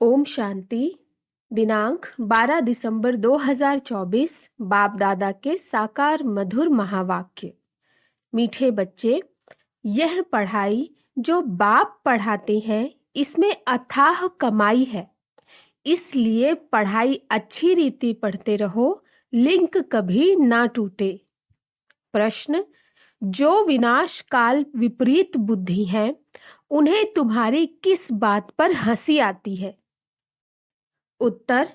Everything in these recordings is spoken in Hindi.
ओम शांति। दिनांक 12 दिसंबर 2024। बाप दादा के साकार मधुर महावाक्य। मीठे बच्चे, यह पढ़ाई जो बाप पढ़ाते हैं इसमें अथाह कमाई है, इसलिए पढ़ाई अच्छी रीति पढ़ते रहो, लिंक कभी ना टूटे। प्रश्न, जो विनाश काल विपरीत बुद्धि हैं, उन्हें तुम्हारी किस बात पर हंसी आती है? उत्तर,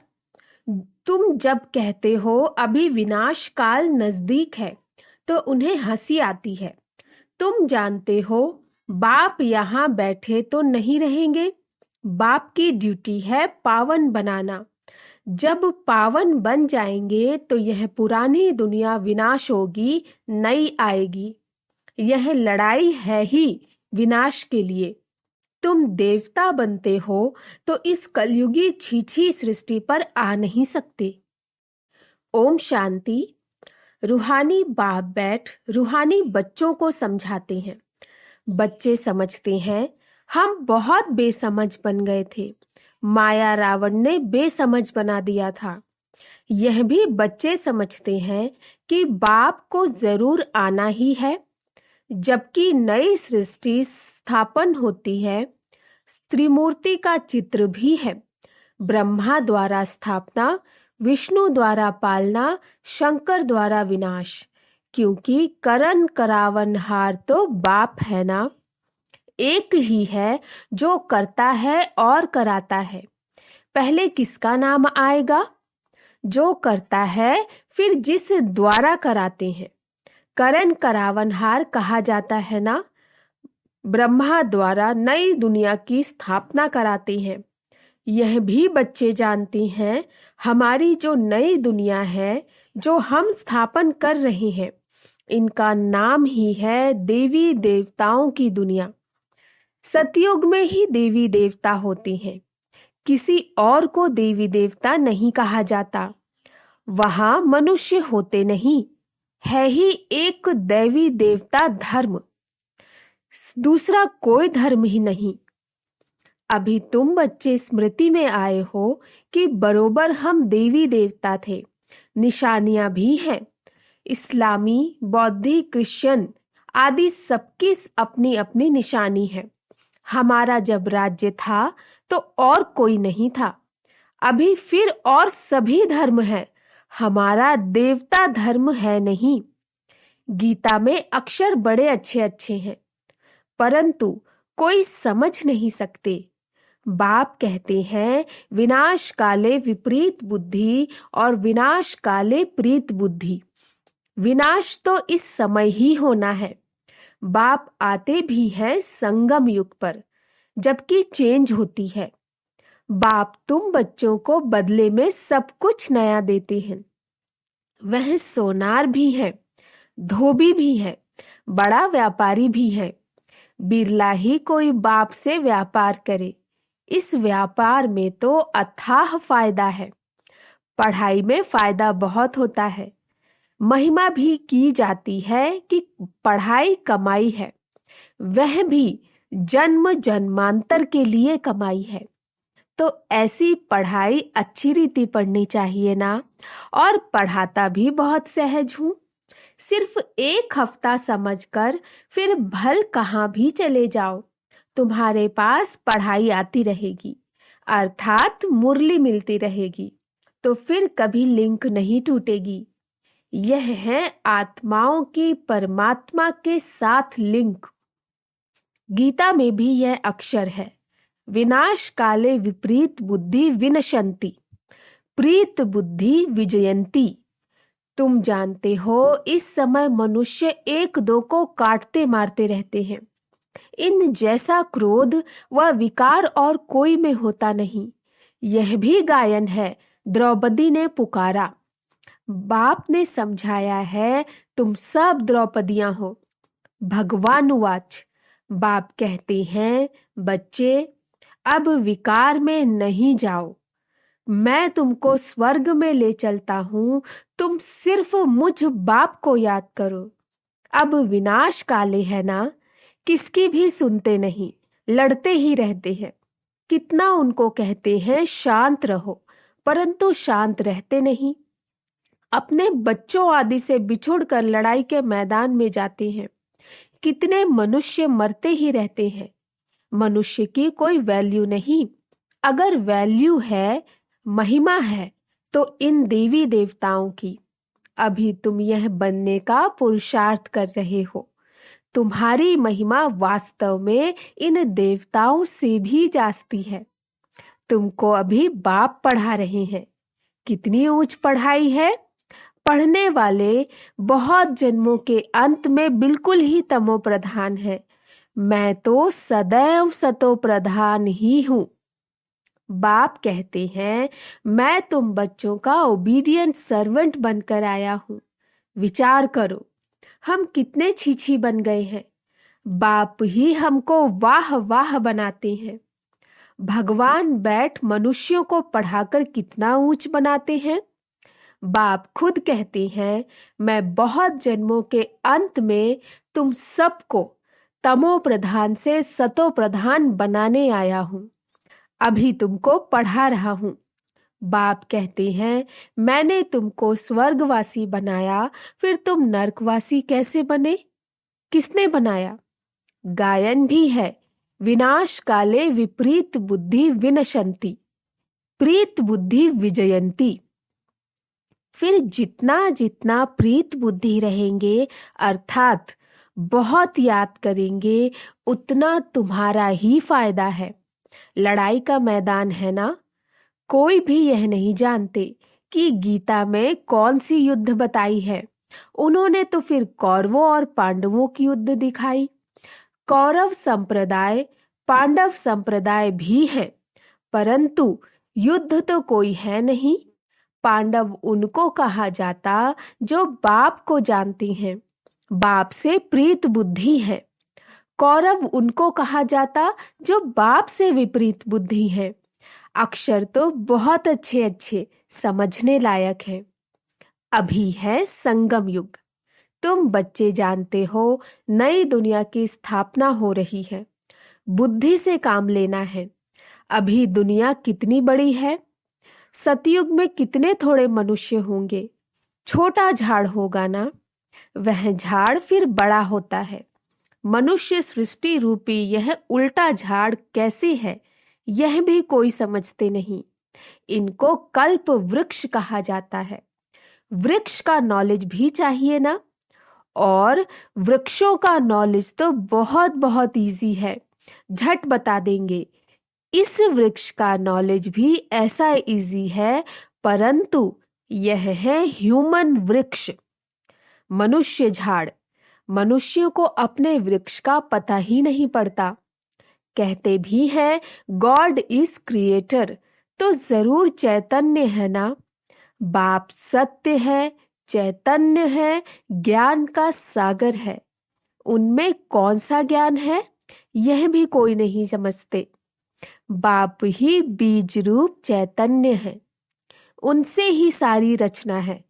तुम जब कहते हो अभी विनाश काल नजदीक है तो उन्हें हंसी आती है। तुम जानते हो बाप यहाँ बैठे तो नहीं रहेंगे। बाप की ड्यूटी है पावन बनाना। जब पावन बन जाएंगे तो यह पुरानी दुनिया विनाश होगी, नई आएगी। यह लड़ाई है ही विनाश के लिए। तुम देवता बनते हो तो इस कलयुगी छीछी सृष्टि पर आ नहीं सकते। ओम शांति। रूहानी बाप बैठ रूहानी बच्चों को समझाते हैं। बच्चे समझते हैं हम बहुत बेसमझ बन गए थे, माया रावण ने बेसमझ बना दिया था। यह भी बच्चे समझते हैं कि बाप को जरूर आना ही है। जबकि नई सृष्टि स्थापन होती है, त्रिमूर्ति का चित्र भी है। ब्रह्मा द्वारा स्थापना, विष्णु द्वारा पालना, शंकर द्वारा विनाश। क्योंकि करन करावनहार तो बाप है ना। एक ही है जो करता है और कराता है। पहले किसका नाम आएगा? जो करता है, फिर जिस द्वारा कराते हैं। करन करावनहार कहा जाता है ना। ब्रह्मा द्वारा नई दुनिया की स्थापना कराते हैं। यह भी बच्चे जानते हैं हमारी जो नई दुनिया है, जो हम स्थापन कर रहे हैं, इनका नाम ही है देवी देवताओं की दुनिया। सतयुग में ही देवी देवता होते हैं, किसी और को देवी देवता नहीं कहा जाता। वहां मनुष्य होते नहीं, है ही एक देवी देवता धर्म, दूसरा कोई धर्म ही नहीं। अभी तुम बच्चे स्मृति में आए हो कि बरोबर हम देवी देवता थे। निशानियां भी हैं। इस्लामी, बौद्धी, क्रिश्चियन आदि सबकी अपनी अपनी निशानी है। हमारा जब राज्य था तो और कोई नहीं था। अभी फिर और सभी धर्म है, हमारा देवता धर्म है नहीं। गीता में अक्षर बड़े अच्छे अच्छे हैं, परंतु कोई समझ नहीं सकते। बाप कहते हैं विनाश काले विपरीत बुद्धि और विनाश काले प्रीत बुद्धि। विनाश तो इस समय ही होना है। बाप आते भी हैं संगम युग पर, जबकि चेंज होती है। बाप तुम बच्चों को बदले में सब कुछ नया देते हैं। वह सोनार भी है, धोबी भी है, बड़ा व्यापारी भी है। बिरला ही कोई बाप से व्यापार करे। इस व्यापार में तो अथाह फायदा है। पढ़ाई में फायदा बहुत होता है। महिमा भी की जाती है कि पढ़ाई कमाई है, वह भी जन्म जन्मांतर के लिए कमाई है। तो ऐसी पढ़ाई अच्छी रीति पढ़नी चाहिए ना। और पढ़ाता भी बहुत सहज हूँ। सिर्फ एक हफ्ता समझकर फिर भल कहाँ भी चले जाओ, तुम्हारे पास पढ़ाई आती रहेगी, अर्थात मुरली मिलती रहेगी। तो फिर कभी लिंक नहीं टूटेगी। यह है आत्माओं की परमात्मा के साथ लिंक। गीता में भी यह अक्षर है, विनाश काले विपरीत बुद्धि विनशंति, प्रीत बुद्धि विजयंती। तुम जानते हो इस समय मनुष्य एक दो को काटते मारते रहते हैं। इन जैसा क्रोध व विकार और कोई में होता नहीं। यह भी गायन है, द्रौपदी ने पुकारा। बाप ने समझाया है तुम सब द्रौपदियां हो। भगवानुवाच। बाप कहते हैं बच्चे, अब विकार में नहीं जाओ, मैं तुमको स्वर्ग में ले चलता हूँ। तुम सिर्फ मुझ बाप को याद करो। अब विनाश काले है ना, किसकी भी सुनते नहीं, लड़ते ही रहते हैं। कितना उनको कहते हैं शांत रहो, परंतु शांत रहते नहीं। अपने बच्चों आदि से बिछुड़कर लड़ाई के मैदान में जाते हैं। कितने मनुष्य मरते ही रहते हैं। मनुष्य की कोई वैल्यू नहीं। अगर वैल्यू है, महिमा है, तो इन देवी देवताओं की। अभी तुम यह बनने का पुरुषार्थ कर रहे हो। तुम्हारी महिमा वास्तव में इन देवताओं से भी जास्ती है। तुमको अभी बाप पढ़ा रहे हैं। कितनी ऊंच पढ़ाई है। पढ़ने वाले बहुत जन्मों के अंत में बिल्कुल ही तमो प्रधान है। मैं तो सदैव सतो प्रधान ही हूं। बाप कहते हैं, मैं तुम बच्चों का ओबीडियंट सर्वेंट बनकर आया हूं। विचार करो, हम कितने छीछी बन गए हैं। बाप ही हमको वाह वाह बनाते हैं। भगवान बैठ मनुष्यों को पढ़ाकर कितना ऊंच बनाते हैं। बाप खुद कहते हैं, मैं बहुत जन्मों के अंत में तुम सबको तमो प्रधान से सतो प्रधान बनाने आया हूं। अभी तुमको पढ़ा रहा हूं। बाप कहते हैं, मैंने तुमको स्वर्गवासी बनाया, फिर तुम नरकवासी कैसे बने? किसने बनाया? गायन भी है, विनाश काले विपरीत बुद्धि विनशंति, प्रीत बुद्धि विजयंती। फिर जितना जितना प्रीत बुद्धि रहेंगे, अर्थात बहुत याद करेंगे, उतना तुम्हारा ही फायदा है। लड़ाई का मैदान है ना। कोई भी यह नहीं जानते कि गीता में कौन सी युद्ध बताई है। उन्होंने तो फिर कौरवों और पांडवों की युद्ध दिखाई। कौरव संप्रदाय, पांडव संप्रदाय भी है, परंतु युद्ध तो कोई है नहीं। पांडव उनको कहा जाता जो बाप को जानते हैं, बाप से प्रीत बुद्धि है। कौरव उनको कहा जाता जो बाप से विपरीत बुद्धि है। अक्षर तो बहुत अच्छे अच्छे, समझने लायक है। अभी है संगम युग। तुम बच्चे जानते हो, नई दुनिया की स्थापना हो रही है। बुद्धि से काम लेना है। अभी दुनिया कितनी बड़ी है। सतयुग में कितने थोड़े मनुष्य होंगे। छोटा झाड़ होगा ना, वह झाड़ फिर बड़ा होता है। मनुष्य सृष्टि रूपी यह उल्टा झाड़ कैसे है, यह भी कोई समझते नहीं। इनको कल्प वृक्ष कहा जाता है। वृक्ष का नॉलेज भी चाहिए ना। और वृक्षों का नॉलेज तो बहुत बहुत इजी है, झट बता देंगे। इस वृक्ष का नॉलेज भी ऐसा इजी है, परंतु यह है ह्यूमन वृक्ष, मनुष्य झाड़। मनुष्यों को अपने वृक्ष का पता ही नहीं पड़ता। कहते भी हैं गॉड इज क्रिएटर, तो जरूर चैतन्य है ना। बाप सत्य है, चैतन्य है, ज्ञान का सागर है। उनमें कौन सा ज्ञान है, यह भी कोई नहीं समझते। बाप ही बीज रूप चैतन्य है, उनसे ही सारी रचना है।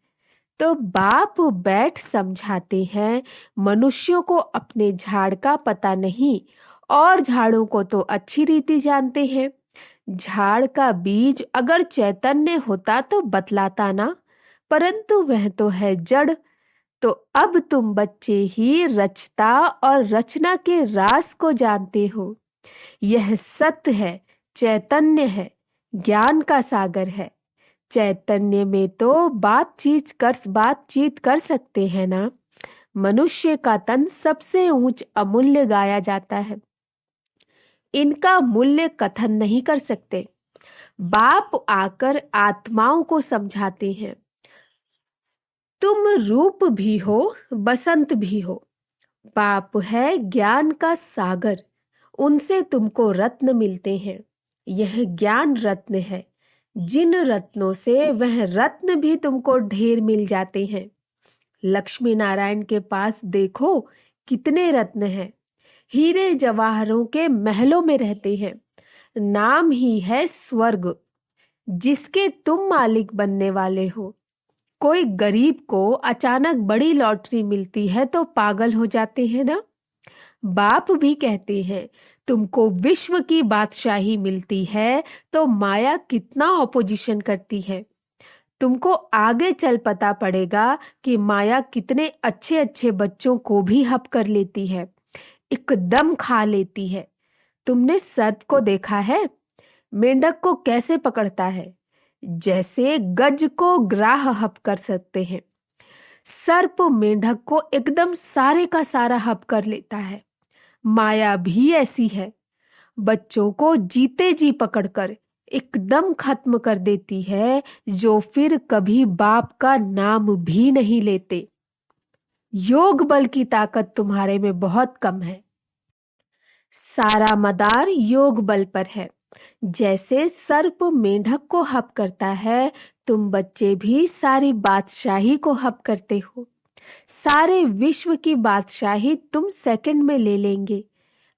तो बाप बैठ समझाते हैं, मनुष्यों को अपने झाड़ का पता नहीं, और झाड़ों को तो अच्छी रीति जानते हैं। झाड़ का बीज अगर चैतन्य होता तो बतलाता ना, परंतु वह तो है जड़। तो अब तुम बच्चे ही रचता और रचना के राज को जानते हो। यह सत्य है, चैतन्य है, ज्ञान का सागर है। चैतन्य में तो बातचीत कर सकते हैं ना। मनुष्य का तन सबसे ऊंच अमूल्य गाया जाता है। इनका मूल्य कथन नहीं कर सकते। बाप आकर आत्माओं को समझाते हैं, तुम रूप भी हो, बसंत भी हो। बाप है ज्ञान का सागर, उनसे तुमको रत्न मिलते हैं। यह ज्ञान रत्न है। जिन रत्नों से वह रत्न भी तुमको ढेर मिल जाते हैं। लक्ष्मी नारायण के पास देखो कितने रत्न हैं। हीरे जवाहरों के महलों में रहते हैं। नाम ही है स्वर्ग, जिसके तुम मालिक बनने वाले हो। कोई गरीब को अचानक बड़ी लॉटरी मिलती है तो पागल हो जाते हैं ना। बाप भी कहते हैं, तुमको विश्व की बादशाही मिलती है तो माया कितना ऑपोजिशन करती है। तुमको आगे चल पता पड़ेगा कि माया कितने अच्छे अच्छे बच्चों को भी हप कर लेती है, एकदम खा लेती है। तुमने सर्प को देखा है? मेंढक को कैसे पकड़ता है? जैसे गज को ग्राह हप कर सकते हैं, सर्प मेंढक को एकदम सारे का सारा हप कर लेता है। माया भी ऐसी है, बच्चों को जीते जी पकड़कर एकदम खत्म कर देती है, जो फिर कभी बाप का नाम भी नहीं लेते। योग बल की ताकत तुम्हारे में बहुत कम है, सारा मदार योग बल पर है। जैसे सर्प मेंढक को हप करता है, तुम बच्चे भी सारी बादशाही को हप करते हो। सारे विश्व की बादशाही तुम सेकंड में ले लेंगे।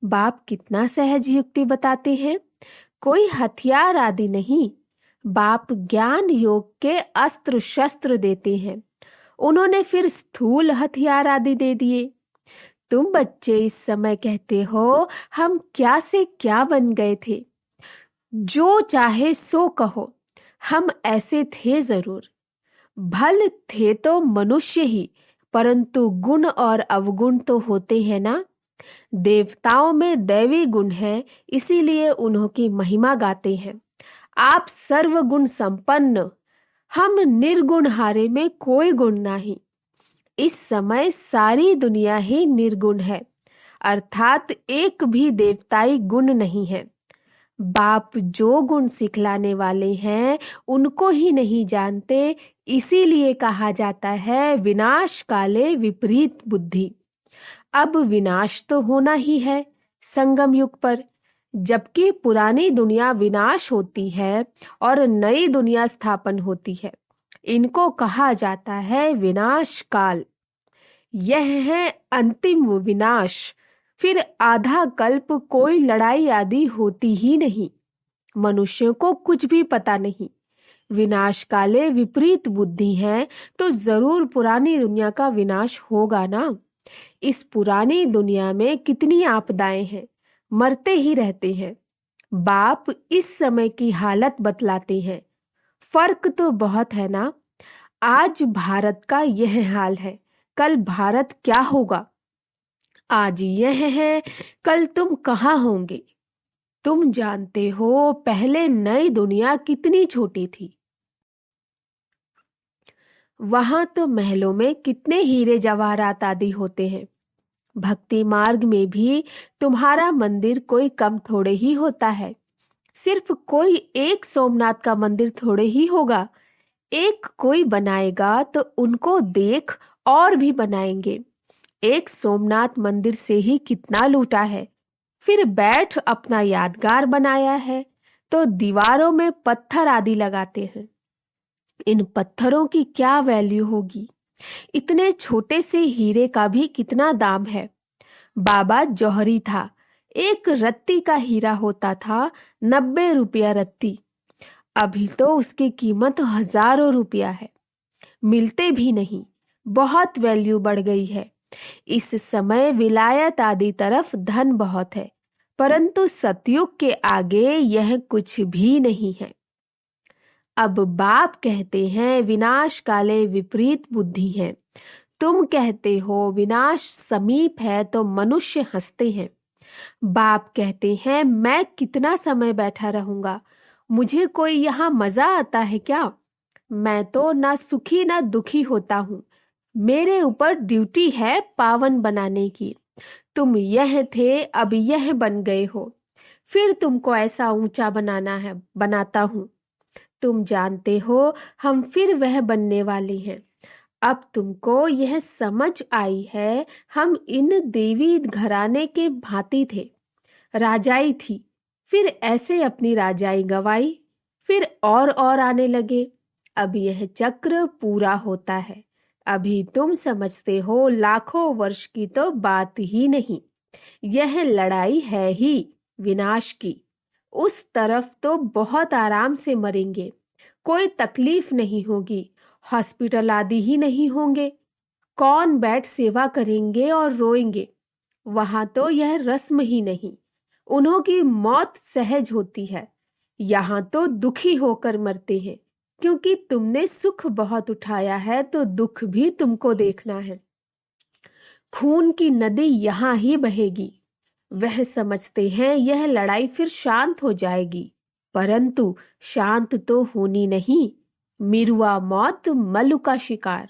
बाप कितना सहज युक्ति बताते हैं, कोई हथियार आदि नहीं। बाप ज्ञान योग के अस्त्र शस्त्र देते हैं, उन्होंने फिर स्थूल हथियार आदि दे दिए। तुम बच्चे इस समय कहते हो हम क्या से क्या बन गए थे। जो चाहे सो कहो, हम ऐसे थे जरूर। भल थे तो मनुष्य ही, परंतु गुण और अवगुण तो होते हैं ना। देवताओं में दैवी गुण है, इसीलिए उन्हों की महिमा गाते हैं। आप सर्वगुण संपन्न, हम निर्गुण हारे में कोई गुण नहीं। इस समय सारी दुनिया ही निर्गुण है, अर्थात एक भी देवताई गुण नहीं है। बाप जो गुण सिखलाने वाले हैं उनको ही नहीं जानते, इसीलिए कहा जाता है विनाश काले विपरीत बुद्धि। अब विनाश तो होना ही है संगम युग पर, जबकि पुरानी दुनिया विनाश होती है और नई दुनिया स्थापन होती है। इनको कहा जाता है विनाश काल। यह है अंतिम विनाश, फिर आधा कल्प कोई लड़ाई आदि होती ही नहीं। मनुष्यों को कुछ भी पता नहीं। विनाश काले विपरीत बुद्धि है तो जरूर पुरानी दुनिया का विनाश होगा ना। इस पुरानी दुनिया में कितनी आपदाएं हैं, मरते ही रहते हैं। बाप इस समय की हालत बतलाते हैं। फर्क तो बहुत है ना। आज भारत का यह हाल है, कल भारत क्या होगा। आज यह है, कल तुम कहाँ होंगे। तुम जानते हो पहले नई दुनिया कितनी छोटी थी। वहां तो महलों में कितने हीरे जवाहरात आदि होते हैं। भक्ति मार्ग में भी तुम्हारा मंदिर कोई कम थोड़े ही होता है। सिर्फ कोई एक सोमनाथ का मंदिर थोड़े ही होगा। एक कोई बनाएगा तो उनको देख और भी बनाएंगे। एक सोमनाथ मंदिर से ही कितना लूटा है। फिर बैठ अपना यादगार बनाया है तो दीवारों में पत्थर आदि लगाते हैं। इन पत्थरों की क्या वैल्यू होगी। इतने छोटे से हीरे का भी कितना दाम है। बाबा जौहरी था, एक रत्ती का हीरा होता था 90 रुपया रत्ती। अभी तो उसकी कीमत हजारों रुपया है, मिलते भी नहीं। बहुत वैल्यू बढ़ गई है। इस समय विलायत आदि तरफ धन बहुत है, परंतु सतयुग के आगे यह कुछ भी नहीं है। अब बाप कहते हैं विनाश काले विपरीत बुद्धि है। तुम कहते हो विनाश समीप है तो मनुष्य हंसते हैं। बाप कहते हैं मैं कितना समय बैठा रहूंगा, मुझे कोई यहाँ मजा आता है क्या। मैं तो ना सुखी ना दुखी होता हूँ। मेरे ऊपर ड्यूटी है पावन बनाने की। तुम यह थे, अब यह बन गए हो, फिर तुमको ऐसा ऊंचा बनाना है, बनाता हूँ। तुम जानते हो हम फिर वह बनने वाले हैं। अब तुमको यह समझ आई है, हम इन देवी घराने के भांति थे। राजाई थी, फिर ऐसे अपनी राजाई गवाई, फिर और आने लगे। अब यह चक्र पूरा होता है। अभी तुम समझते हो लाखों वर्ष की तो बात ही नहीं। यह लड़ाई है ही विनाश की। उस तरफ तो बहुत आराम से मरेंगे, कोई तकलीफ नहीं होगी, हॉस्पिटल आदि ही नहीं होंगे। कौन बैठ सेवा करेंगे और रोएंगे। वहां तो यह रस्म ही नहीं, उन्हों की मौत सहज होती है। यहाँ तो दुखी होकर मरते हैं, क्योंकि तुमने सुख बहुत उठाया है तो दुख भी तुमको देखना है। खून की नदी यहाँ ही बहेगी। वह समझते हैं यह लड़ाई फिर शांत हो जाएगी, परंतु शांत तो होनी नहीं। मिरुआ मौत मल्लू का शिकार।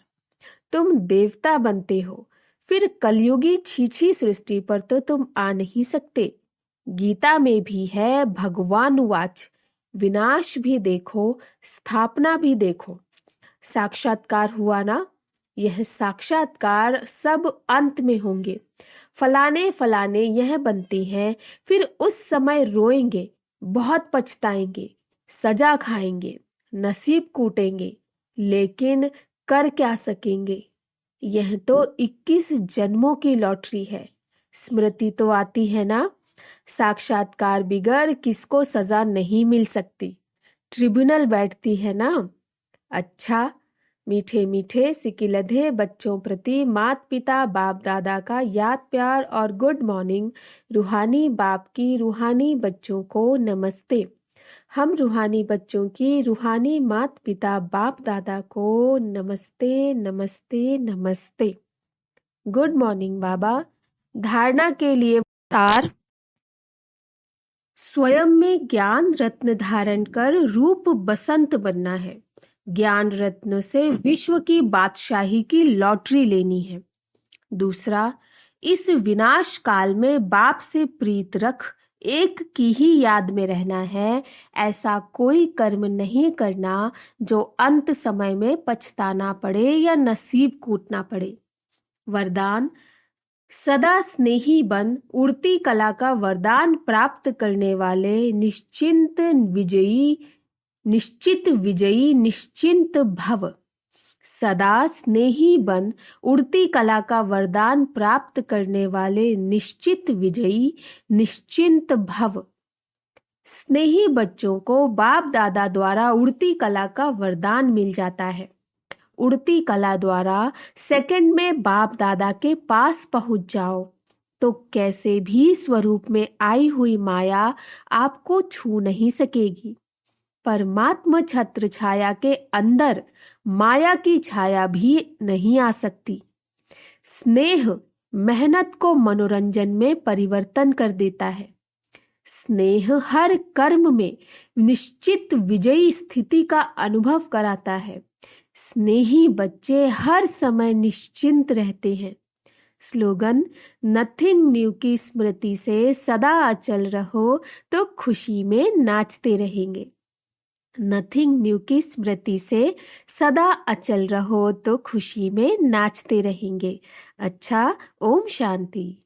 तुम देवता बनते हो, फिर कलयुगी छीछी सृष्टि पर तो तुम आ नहीं सकते। गीता में भी है भगवान वाच, विनाश भी देखो स्थापना भी देखो। साक्षात्कार हुआ ना, यह साक्षात्कार सब अंत में होंगे। फलाने फलाने यह बनते हैं, फिर उस समय रोएंगे, बहुत पछताएंगे, सजा खाएंगे, नसीब कूटेंगे, लेकिन कर क्या सकेंगे। यह तो 21 जन्मों की लॉटरी है। स्मृति तो आती है ना, साक्षात्कार बिगर किसको सजा नहीं मिल सकती। ट्रिब्यूनल बैठती है ना। अच्छा, मीठे मीठे सिकिलधे बच्चों प्रति मात पिता बाप दादा का याद प्यार और गुड मॉर्निंग। रूहानी बाप की रूहानी बच्चों को नमस्ते। हम रूहानी बच्चों की रूहानी मात पिता बाप दादा को नमस्ते नमस्ते नमस्ते। गुड मॉर्निंग बाबा। धारणा के लिए तार। स्वयं में ज्ञान रत्न धारण कर रूप बसंत बनना है। ज्ञान रत्न से विश्व की बादशाही की लॉटरी लेनी है। दूसरा, इस विनाश काल में बाप से प्रीत रख एक की ही याद में रहना है। ऐसा कोई कर्म नहीं करना जो अंत समय में पछताना पड़े या नसीब कूटना पड़े। वरदान, सदा स्नेही बन उड़ती कला का वरदान प्राप्त करने वाले निश्चित विजयी निश्चिंत भव। सदा स्नेही बन उड़ती कला का वरदान प्राप्त करने वाले निश्चित विजयी निश्चिंत भव। स्नेही बच्चों को बाप दादा द्वारा उड़ती कला का वरदान मिल जाता है। उड़ती कला द्वारा सेकंड में बाप दादा के पास पहुंच जाओ तो कैसे भी स्वरूप में आई हुई माया आपको छू नहीं सकेगी। परमात्मा छत्र छाया के अंदर माया की छाया भी नहीं आ सकती। स्नेह मेहनत को मनोरंजन में परिवर्तन कर देता है। स्नेह हर कर्म में निश्चित विजयी स्थिति का अनुभव कराता है। स्नेही बच्चे हर समय निश्चिंत रहते हैं। स्लोगन, नथिंग न्यू की स्मृति से सदा अचल रहो तो खुशी में नाचते रहेंगे। नथिंग न्यू की स्मृति से सदा अचल रहो तो खुशी में नाचते रहेंगे। अच्छा, ओम शांति।